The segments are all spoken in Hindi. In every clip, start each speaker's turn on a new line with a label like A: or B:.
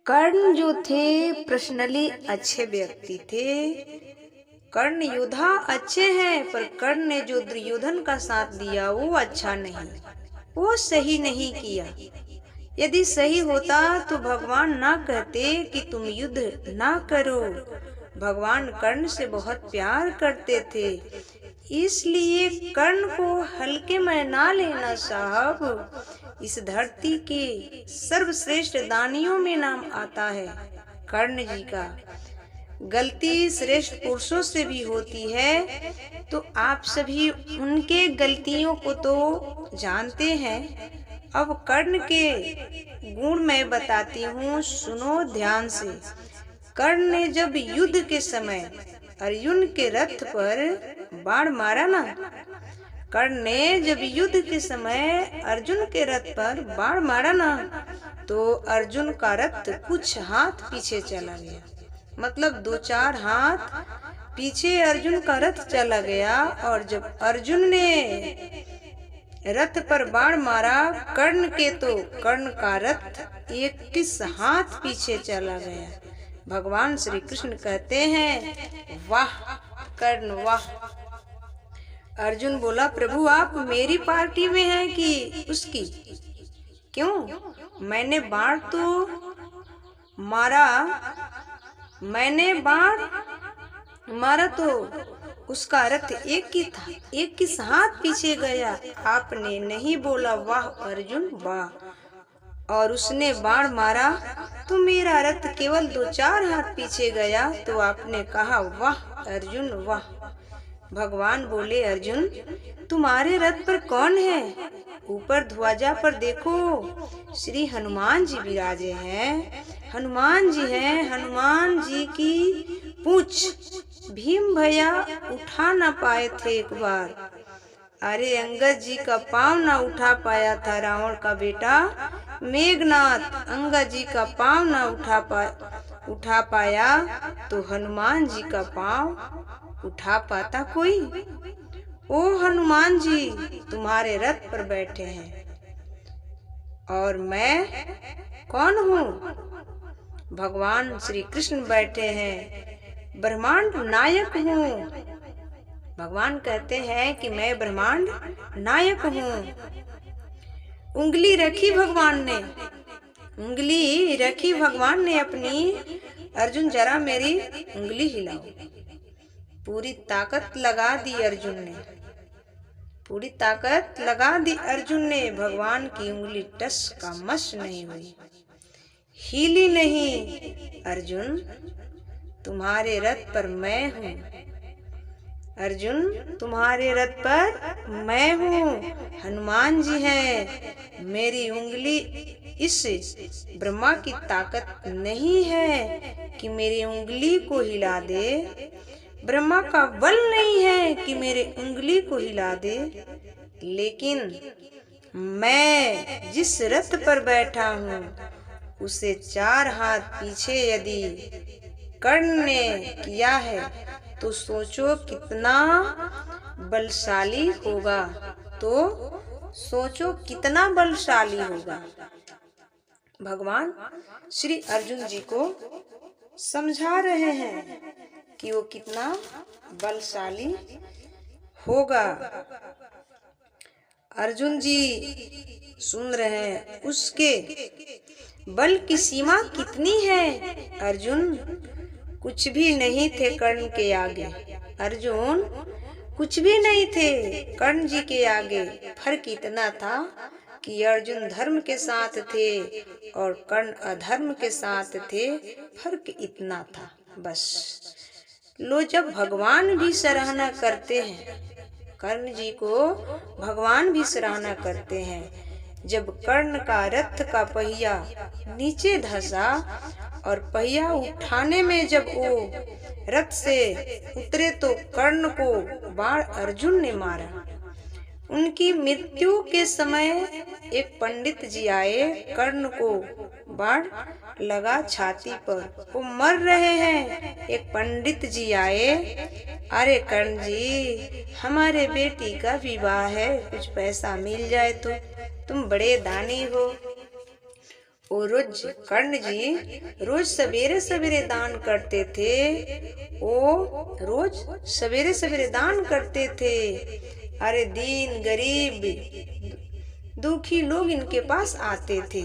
A: कर्ण जो थे पर्सनली अच्छे व्यक्ति थे। कर्ण योद्धा अच्छे हैं, पर कर्ण ने जो दुर्योधन का साथ दिया वो अच्छा नहीं, वो सही नहीं किया। यदि सही होता तो भगवान ना कहते कि तुम युद्ध ना करो। भगवान कर्ण से बहुत प्यार करते थे, इसलिए कर्ण को हल्के में ना लेना साहब। इस धरती के सर्वश्रेष्ठ दानियों में नाम आता है कर्ण जी का। गलती श्रेष्ठ पुरुषों से भी होती है, तो आप सभी उनके गलतियों को तो जानते हैं। अब कर्ण के गुण मैं बताती हूँ, सुनो ध्यान से। कर्ण ने जब युद्ध के समय अर्जुन के रथ पर बाण मारा ना, कर्ण ने जब युद्ध के समय अर्जुन के रथ पर बाण मारा ना, तो अर्जुन का रथ कुछ हाथ पीछे चला गया। मतलब 2-4 हाथ पीछे अर्जुन का रथ चला गया। और जब अर्जुन ने रथ पर बाण मारा कर्ण के, तो कर्ण का रथ 21 हाथ पीछे चला गया। भगवान श्री कृष्ण कहते हैं, वाह कर्ण वाह। अर्जुन बोला, प्रभु आप मेरी पार्टी में हैं कि उसकी? क्यों? मैंने बाण तो मारा, मैंने बाण मारा तो उसका रथ एक ही था, 21 हाथ पीछे गया। आपने नहीं बोला वाह अर्जुन वाह, और उसने बाण मारा तो मेरा रथ केवल 2-4 हाथ पीछे गया, तो आपने कहा वाह अर्जुन वाह। भगवान बोले, अर्जुन तुम्हारे रथ पर कौन है? ऊपर ध्वजा पर देखो, श्री हनुमान जी विराजे हैं। हनुमान जी हैं। हनुमान जी की पूंछ भीम भैया उठा ना पाए थे एक बार। अरे अंगद जी का पाँव ना उठा पाया था रावण का बेटा मेघनाथ। अंगद जी का पाँव ना उठा पाया तो हनुमान जी का पाँव उठा पाता कोई? ओ हनुमान जी तुम्हारे रथ पर बैठे हैं, और मैं कौन हूँ? भगवान श्री कृष्ण बैठे हैं, ब्रह्मांड नायक हूँ। भगवान कहते हैं कि मैं ब्रह्मांड नायक हूँ। उंगली रखी भगवान ने, उंगली रखी भगवान ने अपनी, अर्जुन जरा मेरी उंगली हिलाओ। पूरी ताकत लगा दी अर्जुन ने, पूरी ताकत लगा दी अर्जुन ने। भगवान की उंगली टस का मस नहीं हुई, हिली नहीं। अर्जुन तुम्हारे रथ पर मैं हूँ, अर्जुन तुम्हारे रथ पर मैं हूँ। हनुमान जी हैं। मेरी उंगली, इस ब्रह्मा की ताकत नहीं है कि मेरी उंगली को हिला दे। ब्रह्मा का बल नहीं है कि मेरे उंगली को हिला दे। लेकिन मैं जिस रथ पर बैठा हूँ उसे 4 हाथ पीछे यदि कर्ण ने किया है, तो सोचो कितना बलशाली होगा, तो सोचो कितना बलशाली होगा। भगवान श्री अर्जुन जी को समझा रहे हैं कि वो कितना बलशाली होगा। अर्जुन जी सुन रहे हैं, उसके बल की सीमा कितनी है। अर्जुन कुछ भी नहीं थे कर्ण के आगे, अर्जुन कुछ भी नहीं थे कर्ण जी के आगे। फर्क इतना था कि अर्जुन धर्म के साथ थे और कर्ण अधर्म के साथ थे। फर्क इतना था बस। लो, जब भगवान भी सराहना करते हैं, कर्ण जी को भगवान भी सराहना करते हैं। जब कर्ण का रथ का पहिया नीचे धंसा और पहिया उठाने में जब वो रथ से उतरे, तो कर्ण को बाण अर्जुन ने मारा। उनकी मृत्यु के समय एक पंडित जी आए, कर्ण को बाण लगा छाती पर, वो मर रहे हैं। एक पंडित जी आए, अरे कर्ण जी हमारे बेटी का विवाह है, कुछ पैसा मिल जाए तो, तुम बड़े दानी हो। वो रोज कर्ण जी रोज सवेरे सवेरे दान करते थे। वो रोज सवेरे सवेरे दान करते थे। अरे दीन गरीब दुखी लोग इनके पास आते थे।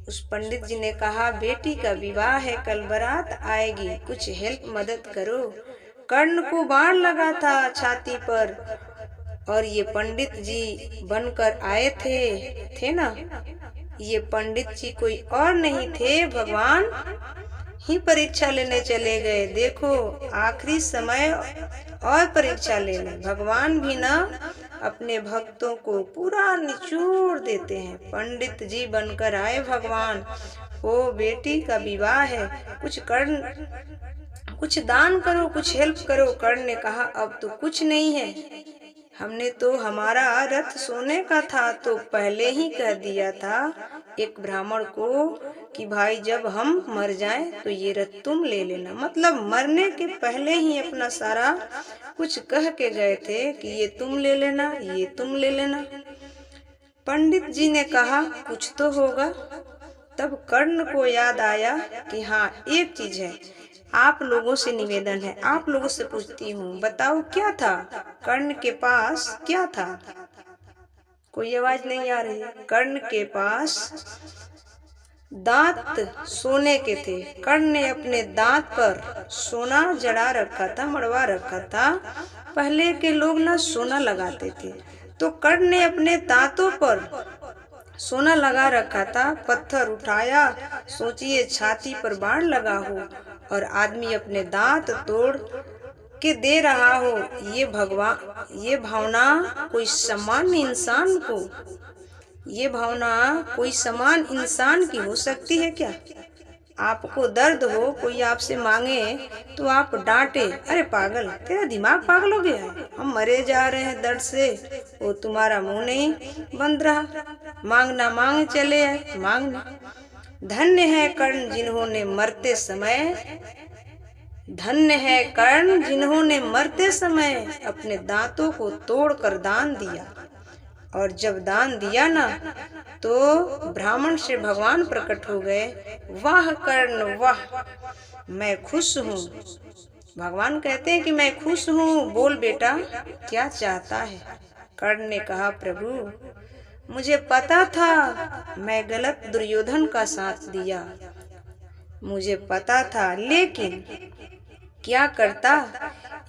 A: उस पंडित जी ने कहा, बेटी का विवाह है, कल बारात आएगी, कुछ हेल्प मदद करो। कर्ण को बाण लगा था छाती पर और ये पंडित जी बनकर आए थे ना। ये पंडित जी कोई और नहीं थे, भगवान ही परीक्षा लेने चले गए। देखो आखिरी समय और परीक्षा लेने भगवान भी ना अपने भक्तों को पूरा निचोड़ देते हैं। पंडित जी बनकर आए भगवान। ओ बेटी का विवाह है, कुछ दान करो, कुछ हेल्प करो। कर्ण ने कहा, अब तो कुछ नहीं है, हमने तो हमारा रथ सोने का था तो पहले ही कह दिया था एक ब्राह्मण को कि भाई जब हम मर जाएं तो ये रथ तुम ले लेना। मतलब मरने के पहले ही अपना सारा कुछ कह के गए थे कि ये तुम ले लेना, ये तुम ले लेना। पंडित जी ने कहा कुछ तो होगा। तब कर्ण को याद आया कि हाँ एक चीज है, आप लोगों से निवेदन है, आप लोगों से पूछती हूँ, बताओ क्या था कर्ण के पास, क्या था? कोई आवाज नहीं आ रही। कर्ण के पास दांत सोने के थे। कर्ण ने अपने दांत पर सोना जड़ा रखा था, मड़वा रखा था। पहले के लोग ना सोना लगाते थे, तो कर्ण ने अपने दांतों पर सोना लगा रखा था। पत्थर उठाया, सोचिए छाती पर बाण लगा हो और आदमी अपने दांत तोड़ के दे रहा हो। ये भावना कोई सामान्य इंसान को, ये भावना कोई समान इंसान की हो सकती है क्या? आपको दर्द हो, कोई आपसे मांगे तो आप डांटे, अरे पागल, तेरा दिमाग पागल हो गया है, हम मरे जा रहे हैं दर्द से। वो तुम्हारा मुंह नहीं बंद रहा, मांगना मांगे चले आए, मांगना। धन्य है कर्ण जिन्होंने मरते समय, धन्य है कर्ण जिन्होंने मरते समय अपने दांतों को तोड़कर दान दिया। और जब दान दिया ना तो ब्राह्मण से भगवान प्रकट हो गए। वाह कर्ण वाह, मैं खुश हूँ। भगवान कहते हैं कि मैं खुश हूँ, बोल बेटा क्या चाहता है? कर्ण ने कहा, प्रभु मुझे पता था मैं गलत दुर्योधन का साथ दिया, मुझे पता था, लेकिन क्या करता?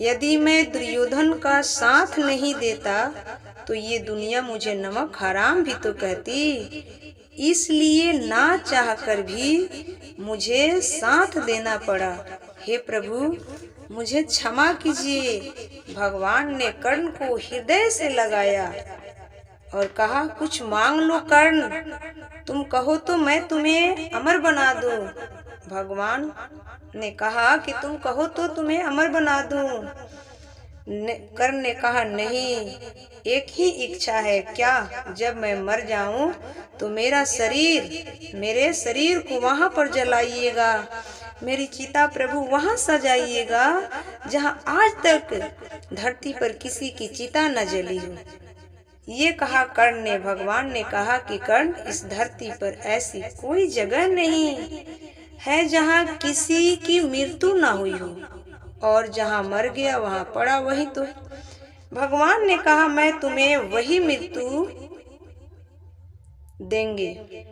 A: यदि मैं दुर्योधन का साथ नहीं देता तो ये दुनिया मुझे नमक हराम भी तो कहती। इसलिए ना चाहकर भी मुझे साथ देना पड़ा। हे प्रभु मुझे क्षमा कीजिए। भगवान ने कर्ण को हृदय से लगाया और कहा, कुछ मांग लो कर्ण, तुम कहो तो मैं तुम्हें अमर बना दूं। भगवान ने कहा कि तुम कहो तो तुम्हें अमर बना दूं। कर्ण ने कहा, नहीं, एक ही इच्छा है। क्या? जब मैं मर जाऊं तो मेरे शरीर को वहां पर जलाइएगा, मेरी चिता प्रभु वहां सजाइएगा जहां आज तक धरती पर किसी की चिता न जली हो। ये कहा कर्ण ने। भगवान ने कहा कि कर्ण, इस धरती पर ऐसी कोई जगह नहीं है जहाँ किसी की मृत्यु ना हुई हो, और जहाँ मर गया वहाँ पड़ा वही तो। भगवान ने कहा, मैं तुम्हें वही मृत्यु देंगे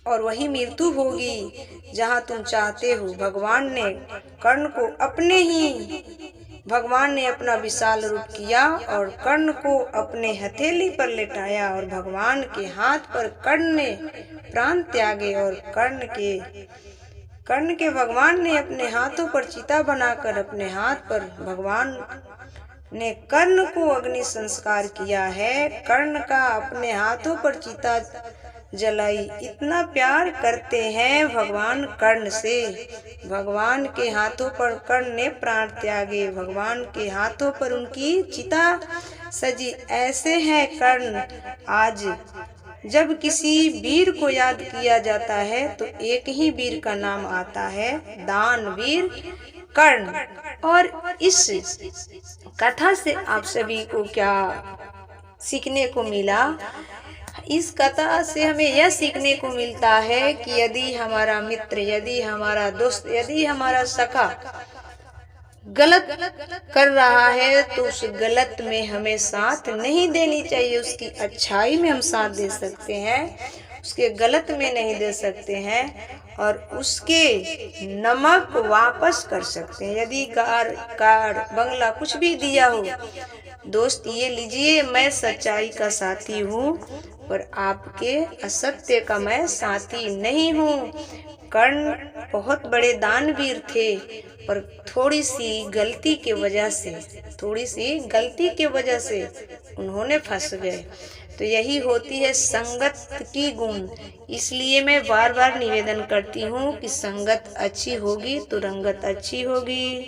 A: और वही मृत्यु होगी जहाँ तुम चाहते हो। भगवान ने कर्ण को भगवान ने अपना विशाल रूप किया और कर्ण को अपने हथेली पर लेटाया और भगवान के हाथ पर कर्ण ने प्राण त्यागे। और कर्ण के भगवान ने अपने हाथों पर चिता बनाकर अपने हाथ पर भगवान ने कर्ण को अग्नि संस्कार किया है। कर्ण का अपने हाथों पर चिता जलाई। इतना प्यार करते हैं भगवान कर्ण से। भगवान के हाथों पर कर्ण ने प्राण त्यागे, भगवान के हाथों पर उनकी चिता सजी। ऐसे है कर्ण। आज जब किसी वीर को याद किया जाता है तो एक ही वीर का नाम आता है, दानवीर कर्ण। और इस कथा से आप सभी को क्या सीखने को मिला? इस कथा से हमें यह सीखने को मिलता है कि यदि हमारा मित्र, यदि हमारा दोस्त, यदि हमारा सखा गलत कर रहा है तो उस गलत में हमें साथ नहीं देनी चाहिए। उसकी अच्छाई में हम साथ दे सकते हैं, उसके गलत में नहीं दे सकते हैं, और उसके नमक वापस कर सकते हैं। यदि कार बंगला कुछ भी दिया हो, दोस्त ये लीजिए मैं सच्चाई का साथी हूँ पर आपके असत्य का मैं साथी नहीं हूँ। कर्ण बहुत बड़े दानवीर थे पर थोड़ी सी गलती के वजह से उन्होंने फंस गए। तो यही होती है संगत की गुण। इसलिए मैं बार बार निवेदन करती हूँ कि संगत अच्छी होगी तो रंगत अच्छी होगी।